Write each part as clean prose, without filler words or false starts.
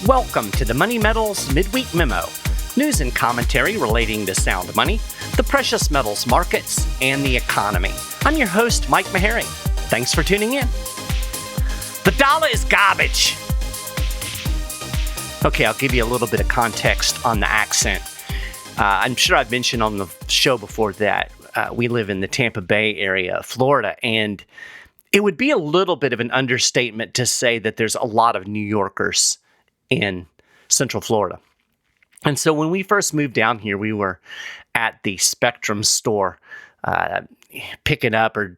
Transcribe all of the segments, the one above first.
Welcome to the Money Metals Midweek Memo, news and commentary relating to sound money, the precious metals markets, and the economy. I'm your host, Mike Maharrey. Thanks for tuning in. The dollar is garbage. Okay, I'll give you a little bit of context on the accent. I'm sure I've mentioned on the show before that we live in the Tampa Bay area of Florida, and it would be a little bit of an understatement to say that there's a lot of New Yorkers in Central Florida. And so when we first moved down here, we were at the Spectrum store picking up or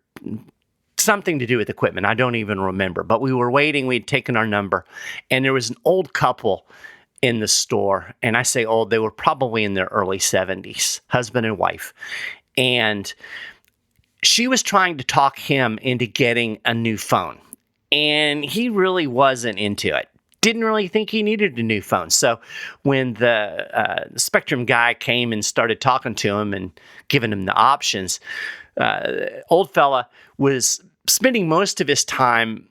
something to do with equipment. I don't even remember. But we were waiting. We'd taken our number. And there was an old couple in the store. And I say old, they were probably in their early 70s, husband and wife. And she was trying to talk him into getting a new phone. And he really wasn't into it. Didn't really think he needed a new phone. So when the Spectrum guy came and started talking to him and giving him the options, old fella was spending most of his time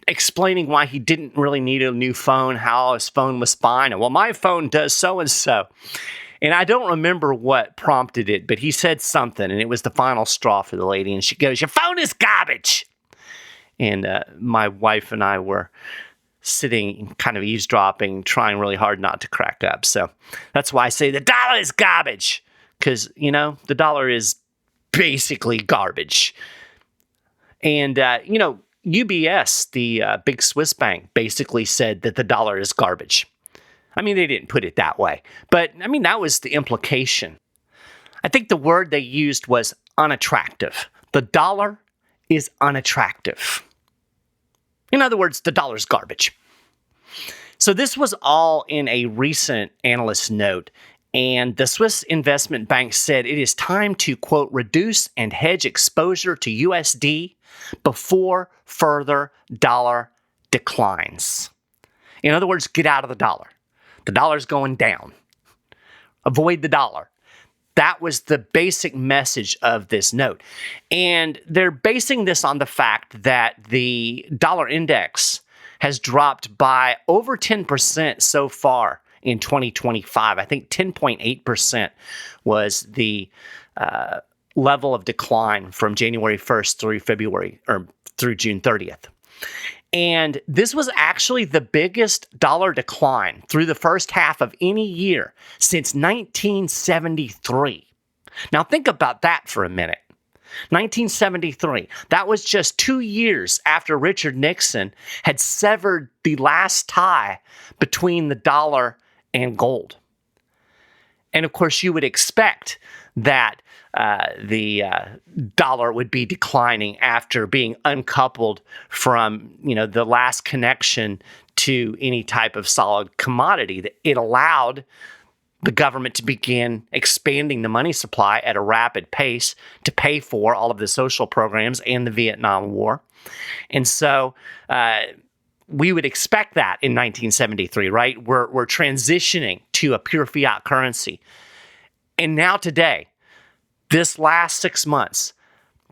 explaining why he didn't really need a new phone, how his phone was fine. And, well, my phone does so-and-so. And I don't remember what prompted it, but he said something, and it was the final straw for the lady. And she goes, "Your phone is garbage." And my wife and I were sitting kind of eavesdropping, trying really hard not to crack up. So that's why I say the dollar is garbage, because, you know, the dollar is basically garbage. And, UBS, the big Swiss bank, basically said that the dollar is garbage. I mean, they didn't put it that way, but I mean, that was the implication. I think the word they used was unattractive. The dollar is unattractive. In other words, the dollar's garbage. So this was all in a recent analyst note, and the Swiss investment bank said it is time to, quote, reduce and hedge exposure to USD before further dollar declines. In other words, get out of the dollar. The dollar's going down. Avoid the dollar. That was the basic message of this note. And they're basing this on the fact that the dollar index has dropped by over 10% so far in 2025. I think 10.8% was the level of decline from January 1st through June 30th. And this was actually the biggest dollar decline through the first half of any year since 1973. Now think about that for a minute. 1973, that was just 2 years after Richard Nixon had severed the last tie between the dollar and gold. And of course, you would expect that the dollar would be declining after being uncoupled from, the last connection to any type of solid commodity. That it allowed the government to begin expanding the money supply at a rapid pace to pay for all of the social programs and the Vietnam War. And so we would expect that in 1973, right? We're transitioning to a pure fiat currency. And now today, this last 6 months,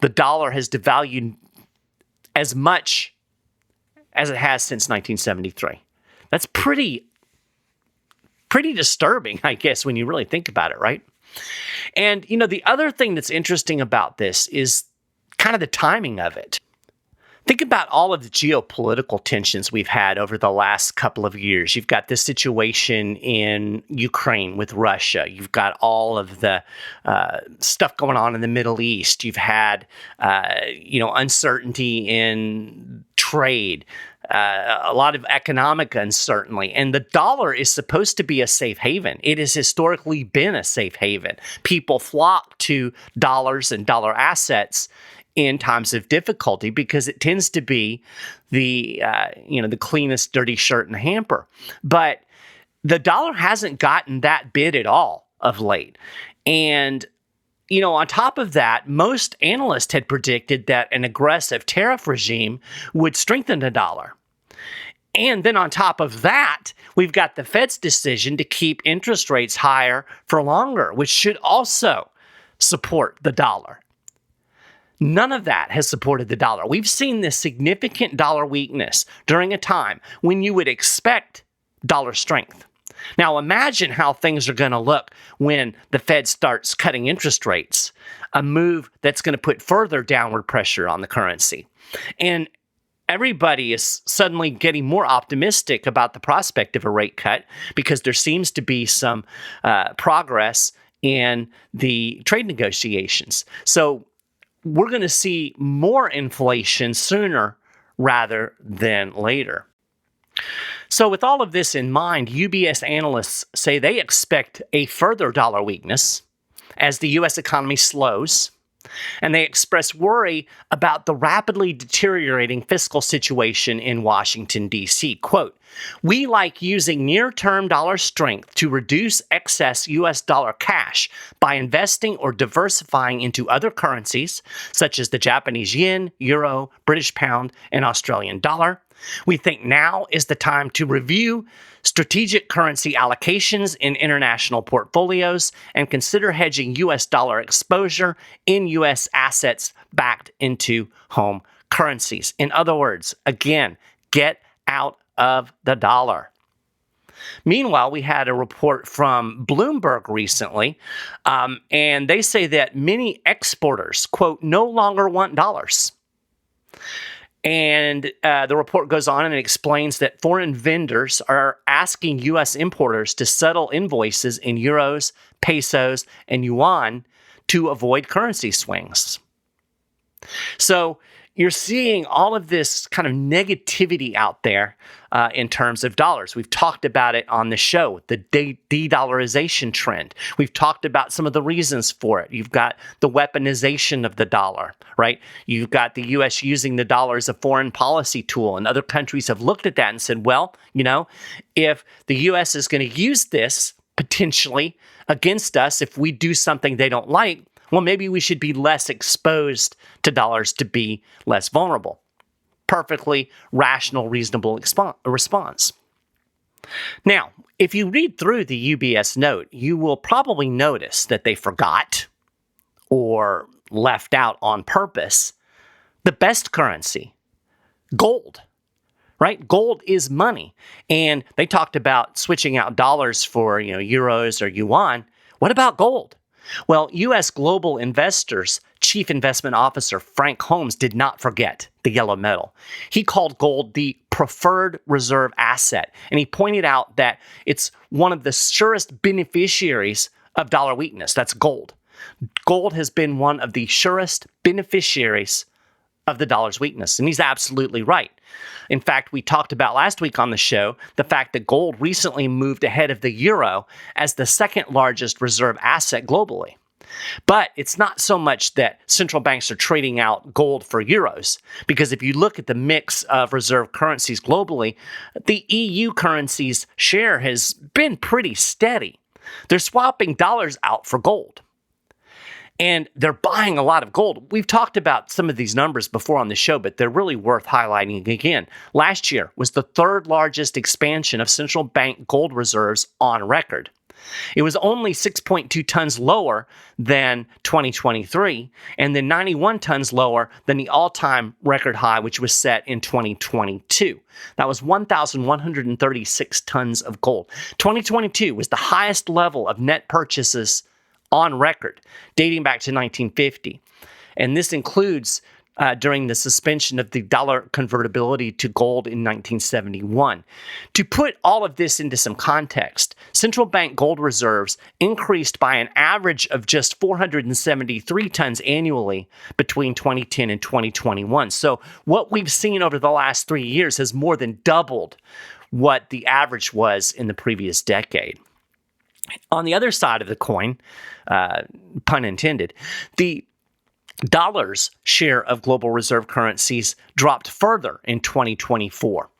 the dollar has devalued as much as it has since 1973. That's pretty disturbing, I guess, when you really think about it, right? And, the other thing that's interesting about this is kind of the timing of it. Think about all of the geopolitical tensions we've had over the last couple of years. You've got this situation in Ukraine with Russia. You've got all of the stuff going on in the Middle East. You've had, uncertainty in trade, a lot of economic uncertainty. And the dollar is supposed to be a safe haven. It has historically been a safe haven. People flock to dollars and dollar assets in times of difficulty because it tends to be the cleanest dirty shirt in the hamper. But the dollar hasn't gotten that bid at all of late. And, on top of that, most analysts had predicted that an aggressive tariff regime would strengthen the dollar. And then on top of that, we've got the Fed's decision to keep interest rates higher for longer, which should also support the dollar. None of that has supported the dollar. We've seen this significant dollar weakness during a time when you would expect dollar strength. Now imagine how things are going to look when the Fed starts cutting interest rates, a move that's going to put further downward pressure on the currency. And everybody is suddenly getting more optimistic about the prospect of a rate cut because there seems to be some progress in the trade negotiations. So we're going to see more inflation sooner rather than later. So with all of this in mind, UBS analysts say they expect a further dollar weakness as the U.S. economy slows, and they express worry about the rapidly deteriorating fiscal situation in Washington, D.C. Quote, "We like using near-term dollar strength to reduce excess U.S. dollar cash by investing or diversifying into other currencies, such as the Japanese yen, euro, British pound, and Australian dollar. We think now is the time to review strategic currency allocations in international portfolios and consider hedging U.S. dollar exposure in U.S. assets backed into home currencies." In other words, again, get out of the dollar. Meanwhile, we had a report from Bloomberg recently, and they say that many exporters, quote, no longer want dollars. And the report goes on and it explains that foreign vendors are asking U.S. importers to settle invoices in euros, pesos, and yuan to avoid currency swings. So you're seeing all of this kind of negativity out there in terms of dollars. We've talked about it on the show, the de-dollarization trend. We've talked about some of the reasons for it. You've got the weaponization of the dollar, right? You've got the U.S. using the dollar as a foreign policy tool, and other countries have looked at that and said, well, if the U.S. is going to use this potentially against us if we do something they don't like, well, maybe we should be less exposed to dollars to be less vulnerable. Perfectly rational, reasonable response. Now, if you read through the UBS note, you will probably notice that they forgot or left out on purpose the best currency, gold. Right? Gold is money. And they talked about switching out dollars for, euros or yuan. What about gold? Well, U.S. Global Investors Chief Investment Officer Frank Holmes did not forget the yellow metal. He called gold the preferred reserve asset, and he pointed out that it's one of the surest beneficiaries of dollar weakness. That's gold. Gold has been one of the surest beneficiaries of the dollar's weakness, and he's absolutely right. In fact, we talked about last week on the show the fact that gold recently moved ahead of the euro as the second largest reserve asset globally. But it's not so much that central banks are trading out gold for euros, because if you look at the mix of reserve currencies globally, the EU currency's share has been pretty steady. They're swapping dollars out for gold. And they're buying a lot of gold. We've talked about some of these numbers before on the show, but they're really worth highlighting again. Last year was the third largest expansion of central bank gold reserves on record. It was only 6.2 tons lower than 2023, and then 91 tons lower than the all-time record high, which was set in 2022. That was 1,136 tons of gold. 2022 was the highest level of net purchases on record, dating back to 1950. And this includes during the suspension of the dollar convertibility to gold in 1971. To put all of this into some context, central bank gold reserves increased by an average of just 473 tons annually between 2010 and 2021. So what we've seen over the last 3 years has more than doubled what the average was in the previous decade. On the other side of the coin, pun intended, the dollar's share of global reserve currencies dropped further in 2024.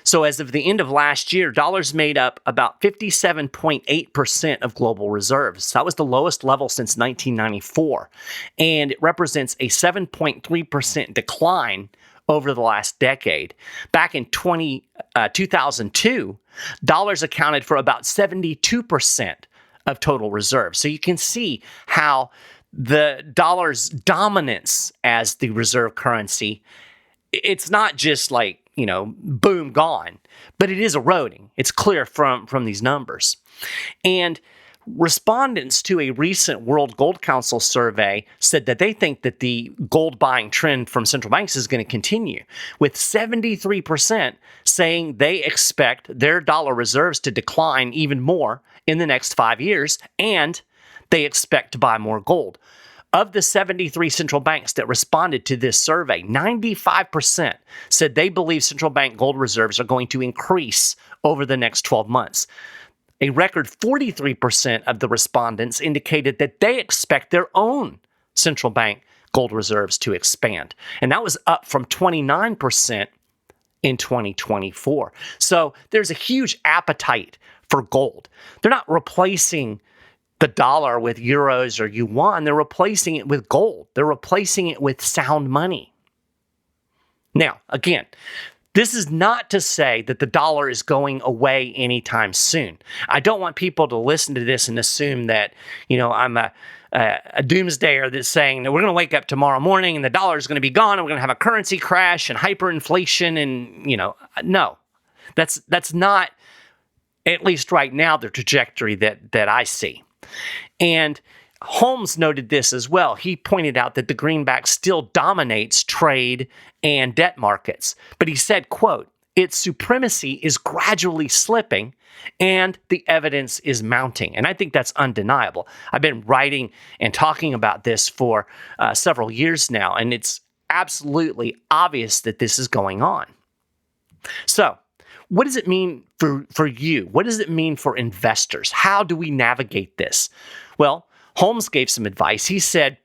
So as of the end of last year, dollars made up about 57.8% of global reserves. That was the lowest level since 1994, and it represents a 7.3% decline over the last decade. Back in 2002, dollars accounted for about 72% of total reserves. So you can see how the dollar's dominance as the reserve currency, it's not just like boom, gone. But it is eroding. It's clear from these numbers. And respondents to a recent World Gold Council survey said that they think that the gold buying trend from central banks is going to continue, with 73% saying they expect their dollar reserves to decline even more in the next 5 years, and they expect to buy more gold. Of the 73 central banks that responded to this survey, 95% said they believe central bank gold reserves are going to increase over the next 12 months. A record 43% of the respondents indicated that they expect their own central bank gold reserves to expand. And that was up from 29% in 2024. So there's a huge appetite for gold. They're not replacing the dollar with euros or yuan. They're replacing it with gold. They're replacing it with sound money. Now, again, this is not to say that the dollar is going away anytime soon. I don't want people to listen to this and assume that, I'm a doomsdayer that's saying that we're going to wake up tomorrow morning and the dollar is going to be gone and we're going to have a currency crash and hyperinflation and, no. That's not, at least right now, the trajectory that I see. And Holmes noted this as well. He pointed out that the greenback still dominates trade and debt markets. But he said, quote, its supremacy is gradually slipping and the evidence is mounting. And I think that's undeniable. I've been writing and talking about this for several years now, and it's absolutely obvious that this is going on. So, what does it mean for you? What does it mean for investors? How do we navigate this? Well, Holmes gave some advice. He said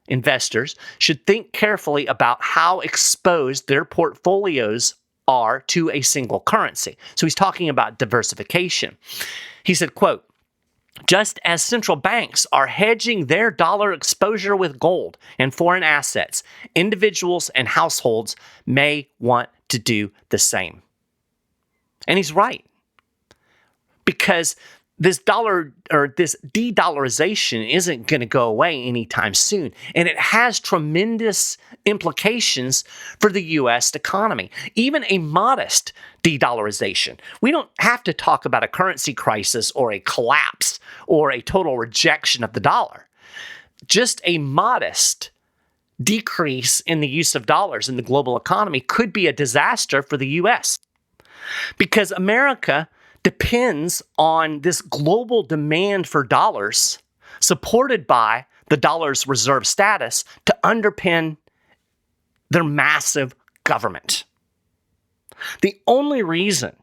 investors, should think carefully about how exposed their portfolios are to a single currency. So he's talking about diversification. He said, quote, just as central banks are hedging their dollar exposure with gold and foreign assets, individuals and households may want to do the same. And he's right, because this de-dollarization isn't going to go away anytime soon, and it has tremendous implications for the U.S. economy. Even a modest de-dollarization. We don't have to talk about a currency crisis or a collapse or a total rejection of the dollar. Just a modest decrease in the use of dollars in the global economy could be a disaster for the U.S. because America depends on this global demand for dollars supported by the dollar's reserve status to underpin their massive government. The only reason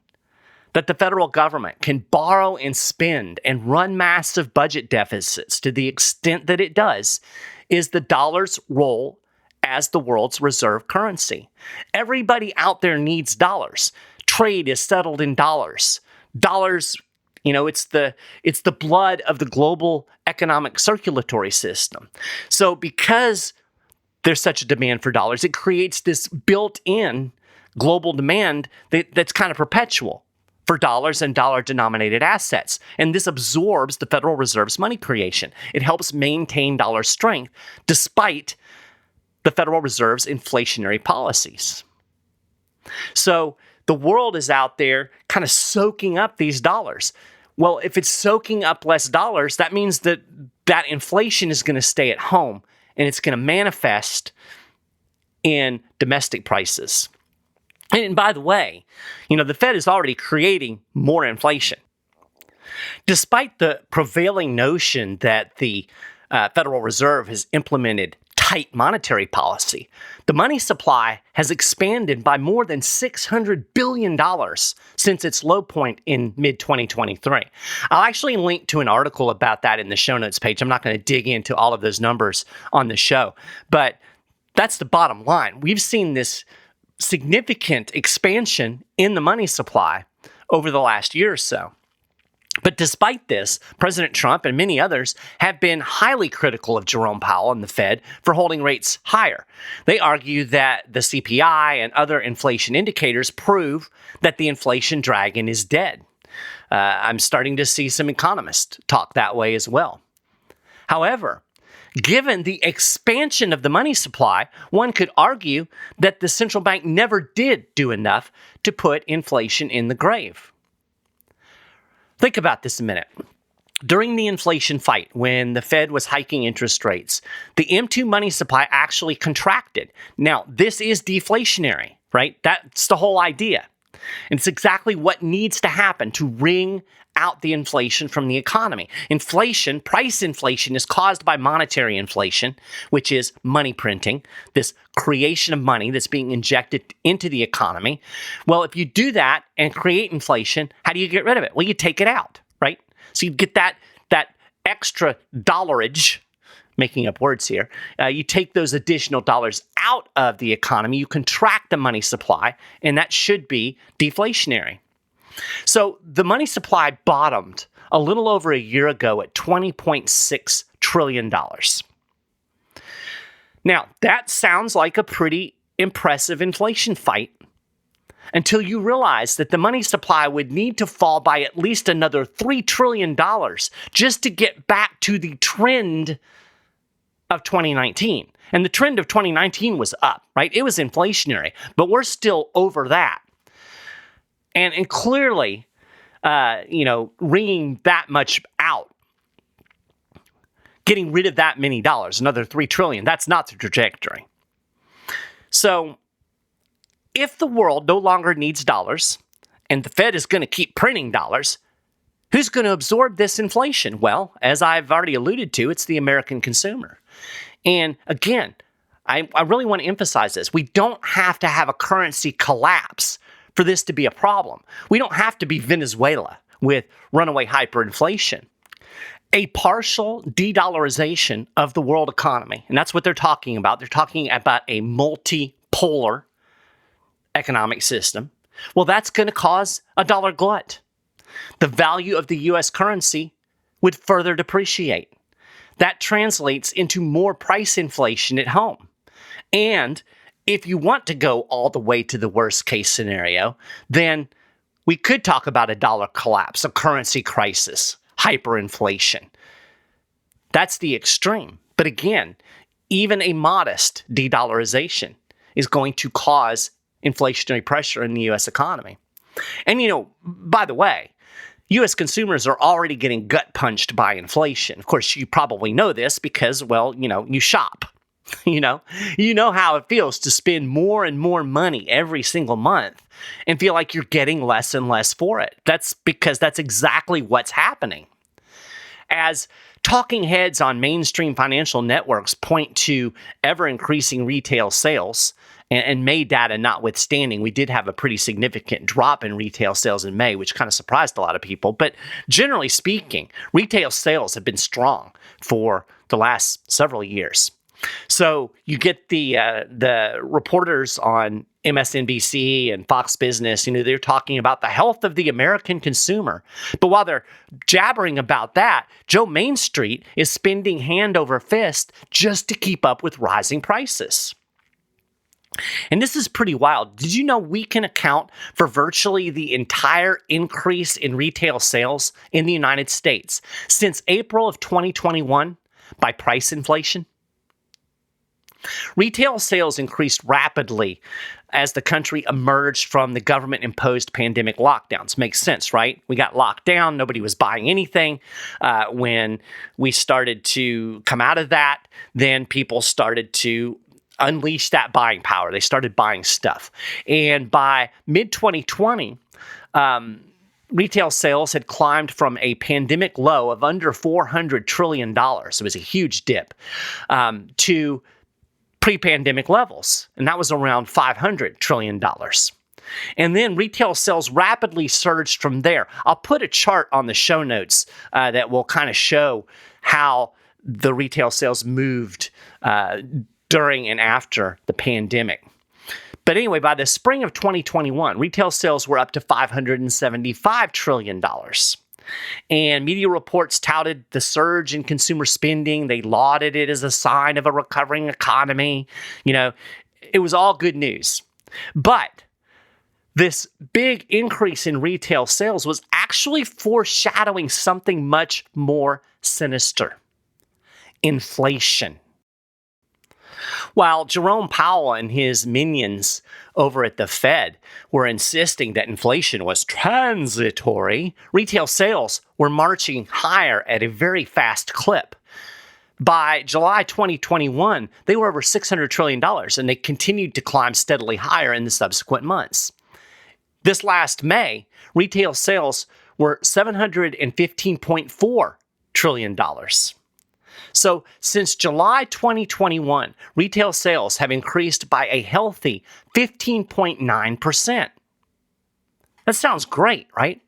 that the federal government can borrow and spend and run massive budget deficits to the extent that it does is the dollar's role as the world's reserve currency. Everybody out there needs dollars. Trade is settled in dollars. Dollars, it's the blood of the global economic circulatory system. So because there's such a demand for dollars, it creates this built-in global demand that's kind of perpetual for dollars and dollar-denominated assets. And this absorbs the Federal Reserve's money creation. It helps maintain dollar strength despite the Federal Reserve's inflationary policies. So the world is out there kind of soaking up these dollars. Well, if it's soaking up less dollars, that means that inflation is going to stay at home and it's going to manifest in domestic prices. And by the way, the Fed is already creating more inflation. Despite the prevailing notion that the Federal Reserve has implemented tight monetary policy, the money supply has expanded by more than $600 billion since its low point in mid-2023. I'll actually link to an article about that in the show notes page. I'm not going to dig into all of those numbers on the show, but that's the bottom line. We've seen this significant expansion in the money supply over the last year or so. But despite this, President Trump and many others have been highly critical of Jerome Powell and the Fed for holding rates higher. They argue that the CPI and other inflation indicators prove that the inflation dragon is dead. I'm starting to see some economists talk that way as well. However, Given the expansion of the money supply, one could argue that the central bank never did do enough to put inflation in the grave. Think about this a minute. During the inflation fight, when the Fed was hiking interest rates, the M2 money supply actually contracted. Now, this is deflationary, right? That's the whole idea. And it's exactly what needs to happen to wring out the inflation from the economy. Inflation, price inflation, is caused by monetary inflation, which is money printing, this creation of money that's being injected into the economy. Well, if you do that and create inflation, how do you get rid of it? Well, you take it out, right? So you get that extra dollarage, making up words here. You take those additional dollars out of the economy, you contract the money supply, and that should be deflationary. So the money supply bottomed a little over a year ago at $20.6 trillion. Now, that sounds like a pretty impressive inflation fight until you realize that the money supply would need to fall by at least another $3 trillion just to get back to the trend of 2019. And the trend of 2019 was up, right? It was inflationary, but we're still over that. And clearly, wringing that much out, getting rid of that many dollars, another $3 trillion, that's not the trajectory. So if the world no longer needs dollars and the Fed is going to keep printing dollars, who's going to absorb this inflation? Well, as I've already alluded to, it's the American consumer. And again, I really want to emphasize this. We don't have to have a currency collapse for this to be a problem. We don't have to be Venezuela with runaway hyperinflation. A partial de-dollarization of the world economy, and that's what they're talking about. They're talking about a multipolar economic system. Well, that's going to cause a dollar glut. The value of the U.S. currency would further depreciate. That translates into more price inflation at home. And if you want to go all the way to the worst case scenario, then we could talk about a dollar collapse, a currency crisis, hyperinflation. That's the extreme. But again, even a modest de-dollarization is going to cause inflationary pressure in the U.S. economy. And, by the way, U.S. consumers are already getting gut punched by inflation. Of course, you probably know this because, you shop. You know how it feels to spend more and more money every single month and feel like you're getting less and less for it. That's because that's exactly what's happening. As talking heads on mainstream financial networks point to ever-increasing retail sales, and May data notwithstanding, we did have a pretty significant drop in retail sales in May, which kind of surprised a lot of people. But generally speaking, retail sales have been strong for the last several years. So you get the reporters on MSNBC and Fox Business, they're talking about the health of the American consumer. But while they're jabbering about that, Joe Main Street is spending hand over fist just to keep up with rising prices. And this is pretty wild. Did you know we can account for virtually the entire increase in retail sales in the United States since April of 2021 by price inflation? Retail sales increased rapidly as the country emerged from the government-imposed pandemic lockdowns. Makes sense, right? We got locked down. Nobody was buying anything. When we started to come out of that, then people started to unleash that buying power. They started buying stuff. And by mid-2020, retail sales had climbed from a pandemic low of under $400 trillion. It was a huge dip to pre-pandemic levels, and that was around $500 trillion. And then retail sales rapidly surged from there. I'll put a chart on the show notes that will kind of show how the retail sales moved during and after the pandemic. But anyway, by the spring of 2021, retail sales were up to $575 trillion. And media reports touted the surge in consumer spending. They lauded it as a sign of a recovering economy. It was all good news. But this big increase in retail sales was actually foreshadowing something much more sinister. inflation. While Jerome Powell and his minions over at the Fed were insisting that inflation was transitory, retail sales were marching higher at a very fast clip. By July 2021, they were over $600 trillion, and they continued to climb steadily higher in the subsequent months. This last May, retail sales were $715.4 trillion. So since July 2021, retail sales have increased by a healthy 15.9%. That sounds great, right?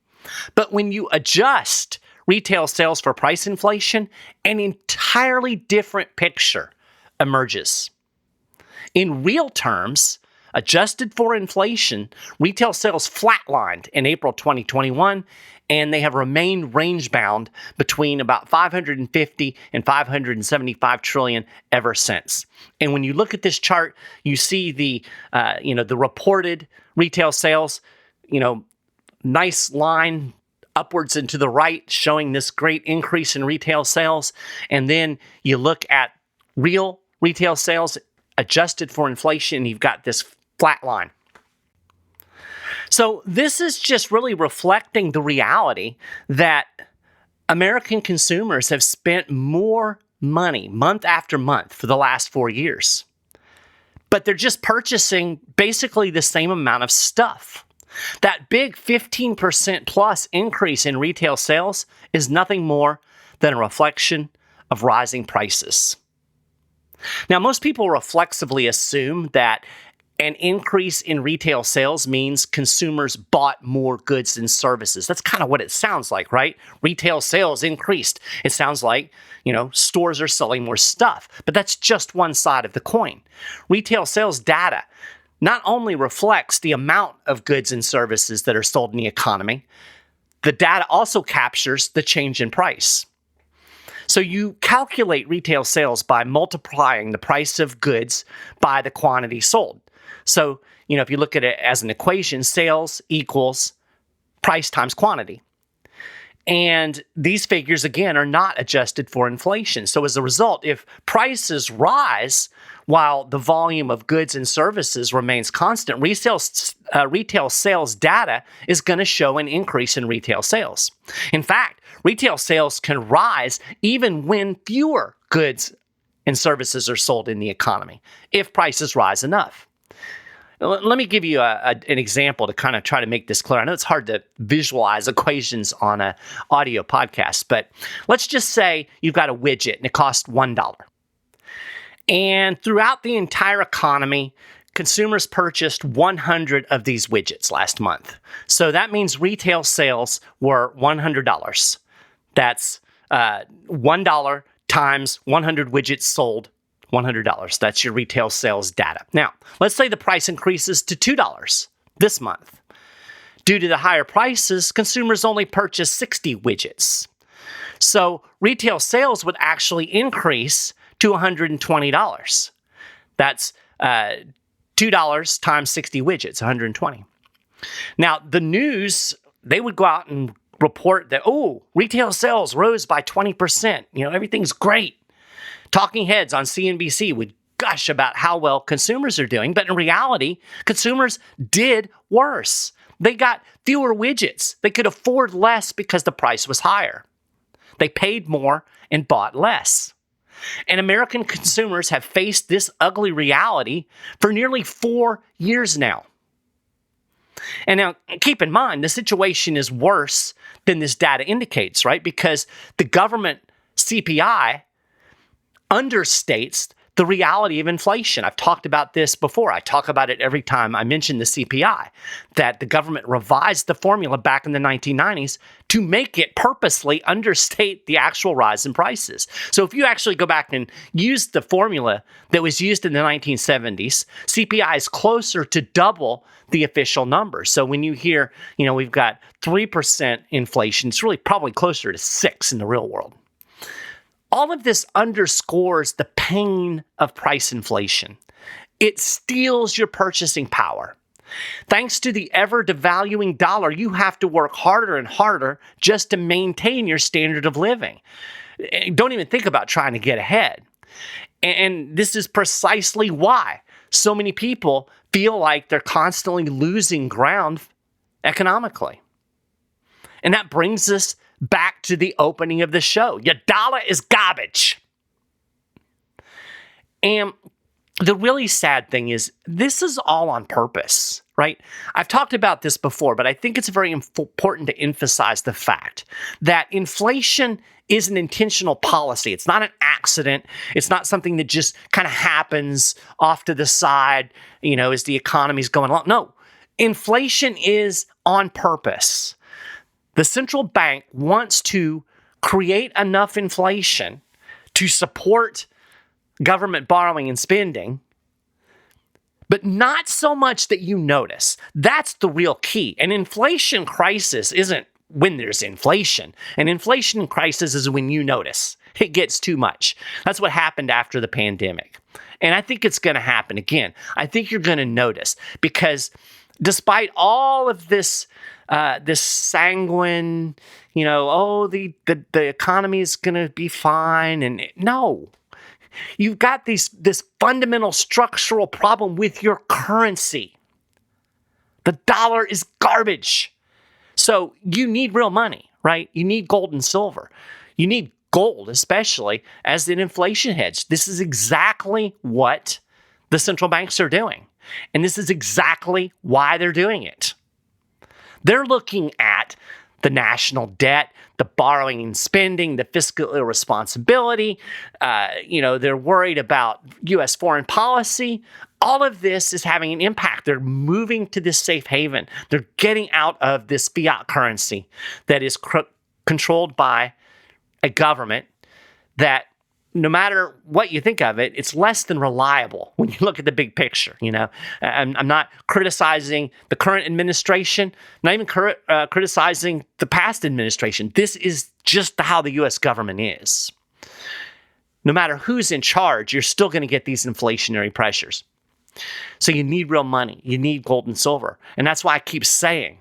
But when you adjust retail sales for price inflation, an entirely different picture emerges. In real terms, adjusted for inflation, retail sales flatlined in April 2021, and they have remained range-bound between about 550 and 575 trillion ever since. And when you look at this chart, you see the reported retail sales, nice line upwards and to the right, showing this great increase in retail sales. And then you look at real retail sales adjusted for inflation, and you've got this flat line. So this is just really reflecting the reality that American consumers have spent more money month after month for the last 4 years. But they're just purchasing basically the same amount of stuff. That big 15% plus increase in retail sales is nothing more than a reflection of rising prices. Now, most people reflexively assume that an increase in retail sales means consumers bought more goods and services. That's kind of what it sounds like, right? Retail sales increased. It sounds like, stores are selling more stuff. But that's just one side of the coin. Retail sales data not only reflects the amount of goods and services that are sold in the economy, the data also captures the change in price. So you calculate retail sales by multiplying the price of goods by the quantity sold. So, if you look at it as an equation, sales equals price times quantity. And these figures, again, are not adjusted for inflation. So as a result, if prices rise while the volume of goods and services remains constant, retail sales data is going to show an increase in retail sales. In fact, retail sales can rise even when fewer goods and services are sold in the economy, if prices rise enough. Let me give you an example to kind of try to make this clear. I know it's hard to visualize equations on an audio podcast, but let's just say you've got a widget and it costs $1. And throughout the entire economy, consumers purchased 100 of these widgets last month. So that means retail sales were $100. That's $1 times 100 widgets sold, $100. That's your retail sales data. Now, let's say the price increases to $2 this month. Due to the higher prices, consumers only purchase 60 widgets. So retail sales would actually increase to $120. That's $2 times 60 widgets, 120. Now, the news, they would go out and report that, retail sales rose by 20%. Everything's great. Talking heads on CNBC would gush about how well consumers are doing, but in reality, consumers did worse. They got fewer widgets. They could afford less because the price was higher. They paid more and bought less. And American consumers have faced this ugly reality for nearly 4 years now. And now, keep in mind, the situation is worse than this data indicates, right? Because the government CPI understates the reality of inflation. I've talked about this before. I talk about it every time I mention the CPI, that the government revised the formula back in the 1990s to make it purposely understate the actual rise in prices. So if you actually go back and use the formula that was used in the 1970s, CPI is closer to double the official number. So when you hear, we've got 3% inflation, it's really probably closer to 6 in the real world. All of this underscores the pain of price inflation. It steals your purchasing power. Thanks to the ever devaluing dollar, you have to work harder and harder just to maintain your standard of living. Don't even think about trying to get ahead. And this is precisely why so many people feel like they're constantly losing ground economically. And that brings us back to the opening of the show. Your dollar is garbage. And the really sad thing is this is all on purpose, right? I've talked about this before, but I think it's very important to emphasize the fact that inflation is an intentional policy. It's not an accident. It's not something that just kind of happens off to the side, as the economy's going along. No, inflation is on purpose. The central bank wants to create enough inflation to support government borrowing and spending, but not so much that you notice. That's the real key. An inflation crisis isn't when there's inflation. An inflation crisis is when you notice it gets too much. That's what happened after the pandemic. And I think it's going to happen again. I think you're going to notice because despite all of this sanguine, the economy is going to be fine. And no, you've got this fundamental structural problem with your currency. The dollar is garbage. So you need real money, right? You need gold and silver. You need gold, especially as an inflation hedge. This is exactly what the central banks are doing. And this is exactly why they're doing it. They're looking at the national debt, the borrowing and spending, the fiscal irresponsibility. They're worried about U.S. foreign policy. All of this is having an impact. They're moving to this safe haven. They're getting out of this fiat currency that is controlled by a government that, no matter what you think of it, it's less than reliable when you look at the big picture. I'm not criticizing the current administration, not even criticizing the past administration. This is just how the U.S. government is. No matter who's in charge, you're still going to get these inflationary pressures. So you need real money. You need gold and silver. And that's why I keep saying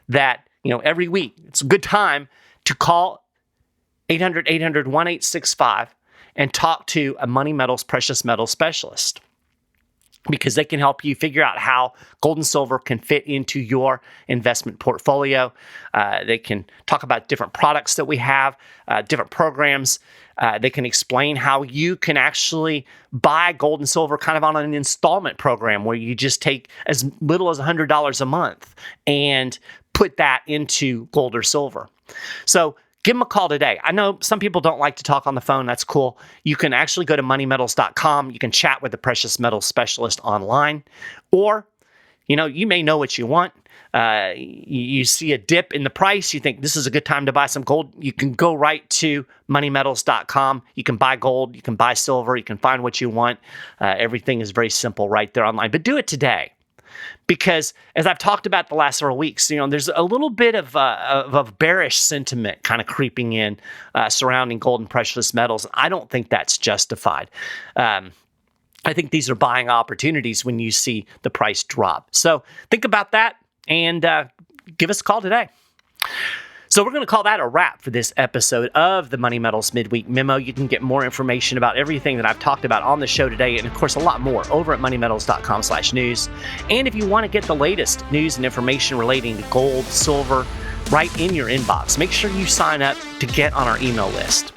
that, every week, it's a good time to call 800-800-1865 and talk to a Money Metals precious metals specialist, because they can help you figure out how gold and silver can fit into your investment portfolio. They can talk about different products that we have, different programs. They can explain how you can actually buy gold and silver kind of on an installment program where you just take as little as $100 a month and put that into gold or silver. So give them a call today. I know some people don't like to talk on the phone. That's cool. You can actually go to moneymetals.com. You can chat with the precious metals specialist online. Or, you may know what you want. You see a dip in the price. You think this is a good time to buy some gold. You can go right to moneymetals.com. You can buy gold. You can buy silver. You can find what you want. Everything is very simple right there online. But do it today. Because as I've talked about the last several weeks, there's a little bit of bearish sentiment kind of creeping in surrounding gold and precious metals. I don't think that's justified. I think these are buying opportunities when you see the price drop. So think about that and give us a call today. So we're going to call that a wrap for this episode of the Money Metals Midweek Memo. You can get more information about everything that I've talked about on the show today, and of course a lot more over at moneymetals.com/news. And if you want to get the latest news and information relating to gold, silver, right in your inbox, make sure you sign up to get on our email list.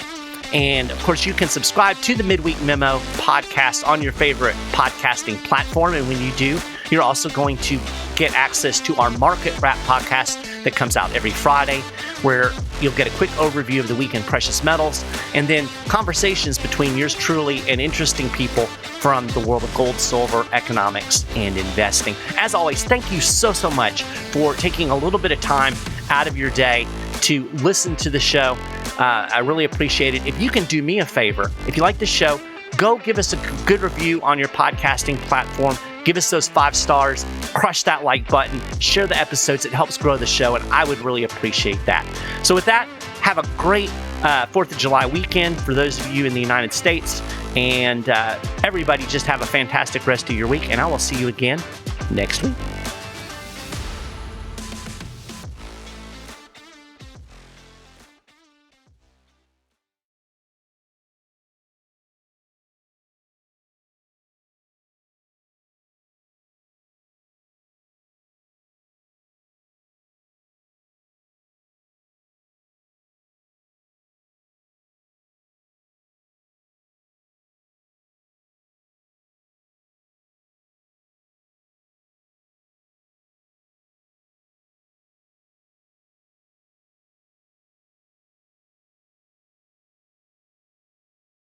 And of course, you can subscribe to the Midweek Memo podcast on your favorite podcasting platform. And when you do, you're also going to get access to our Market Wrap podcast that comes out every Friday, where you'll get a quick overview of the week in precious metals, and then conversations between yours truly and interesting people from the world of gold, silver, economics, and investing. As always, thank you so much for taking a little bit of time out of your day to listen to the show. I really appreciate it. If you can do me a favor, if you like the show, go give us a good review on your podcasting platform. Give us those 5 stars, crush that like button, share the episodes. It helps grow the show, and I would really appreciate that. So with that, have a great 4th of July weekend for those of you in the United States. And everybody just have a fantastic rest of your week, and I will see you again next week.